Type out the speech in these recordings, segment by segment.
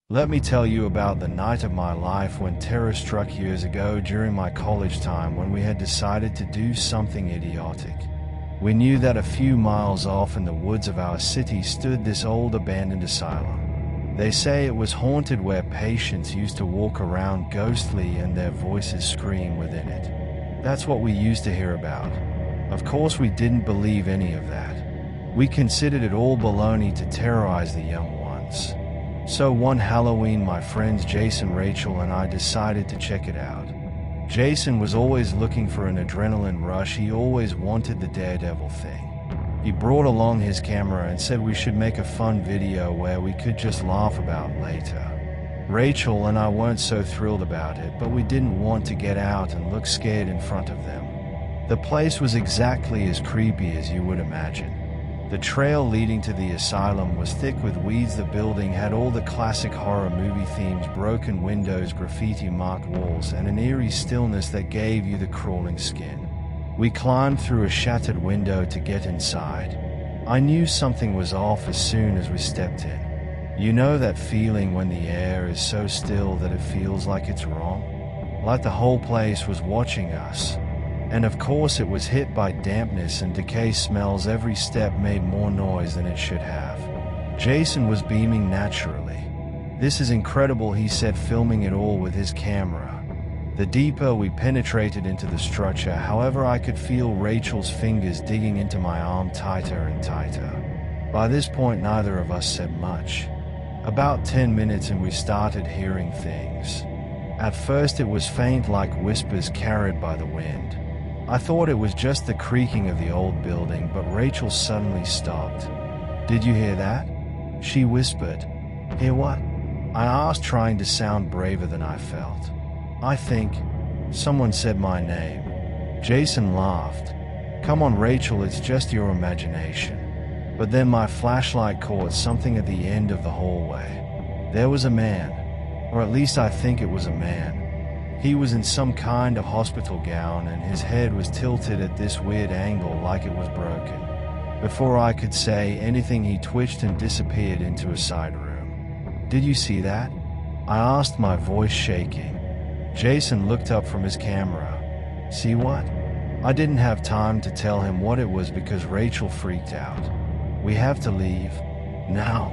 Let me tell you about the night of my life when terror struck years ago during my college time when we had decided to do something idiotic. We knew that a few miles off in the woods of our city stood this old abandoned asylum. They say it was haunted where patients used to walk around ghostly and their voices scream within it. That's what we used to hear about. Of course we didn't believe any of that. We considered it all baloney to terrorize the young ones. So one Halloween my friends Jason, Rachel and I decided to check it out. Jason was always looking for an adrenaline rush. He always wanted the daredevil thing. He brought along his camera and said we should make a fun video where we could just laugh about later. Rachel and I weren't so thrilled about it, but we didn't want to get out and look scared in front of them. The place was exactly as creepy as you would imagine. The trail leading to the asylum was thick with weeds. The building had all the classic horror movie themes: broken windows, graffiti-marked walls, and an eerie stillness that gave you the crawling skin. We climbed through a shattered window to get inside. I knew something was off as soon as we stepped in. You know that feeling when the air is so still that it feels like it's wrong? Like the whole place was watching us. And of course it was hit by dampness and decay smells. Every step made more noise than it should have. Jason was beaming naturally. "This is incredible," he said, filming it all with his camera. The deeper we penetrated into the structure, however, I could feel Rachel's fingers digging into my arm tighter and tighter. By this point neither of us said much. About 10 minutes and we started hearing things. At first it was faint, like whispers carried by the wind. I thought it was just the creaking of the old building, but Rachel suddenly stopped. "Did you hear that?" she whispered. "Hear what?" I asked, trying to sound braver than I felt. "I think someone said my name." Jason laughed. "Come on, Rachel, it's just your imagination." But then my flashlight caught something at the end of the hallway. There was a man, or at least I think it was a man. He was in some kind of hospital gown and his head was tilted at this weird angle like it was broken. Before I could say anything, he twitched and disappeared into a side room. "Did you see that?" I asked, my voice shaking. Jason looked up from his camera. "See what?" I didn't have time to tell him what it was because Rachel freaked out. "We have to leave now."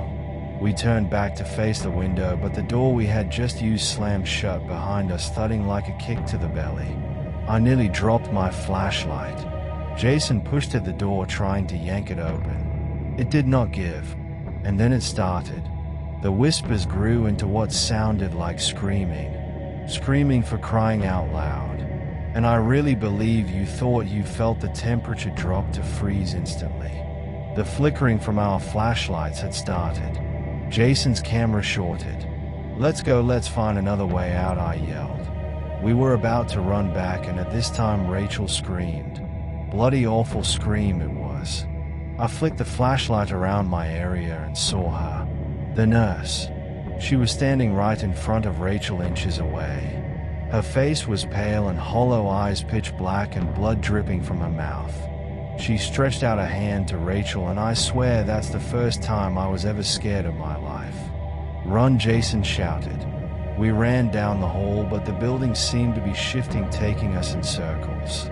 We turned back to face the window, but the door we had just used slammed shut behind us, thudding like a kick to the belly. I nearly dropped my flashlight. Jason pushed at the door, trying to yank it open. It did not give, and then it started. The whispers grew into what sounded like screaming for crying out loud. And I really believe you thought you felt the temperature drop to freeze instantly. The flickering from our flashlights had started. Jason's camera shorted. "Let's go, let's find another way out," I yelled. We were about to run back, and at this time Rachel screamed. Bloody awful scream it was. I flicked the flashlight around my area and saw her. The nurse. She was standing right in front of Rachel, inches away. Her face was pale and hollow, eyes pitch black and blood dripping from her mouth. She stretched out a hand to Rachel, and I swear that's the first time I was ever scared in my life. "Run," Jason shouted. We ran down the hall, but the building seemed to be shifting, taking us in circles.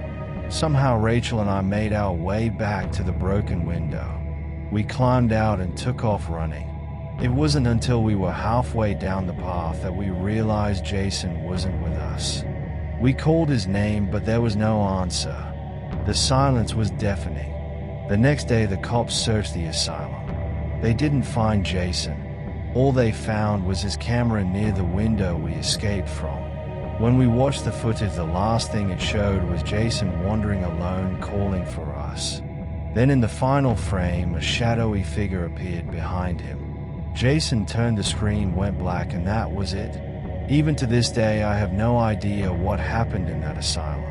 Somehow Rachel and I made our way back to the broken window. We climbed out and took off running. It wasn't until we were halfway down the path that we realized Jason wasn't with us. We called his name, but there was no answer. The silence was deafening. The next day the cops searched the asylum. They didn't find Jason. All they found was his camera near the window we escaped from. When we watched the footage, the last thing it showed was Jason wandering alone, calling for us. Then in the final frame, a shadowy figure appeared behind him. Jason turned, the screen went black, and that was it. Even to this day I have no idea what happened in that asylum.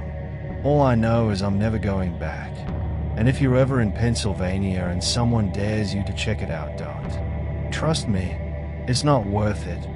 All I know is I'm never going back. And if you're ever in Pennsylvania and someone dares you to check it out, don't. Trust me, it's not worth it.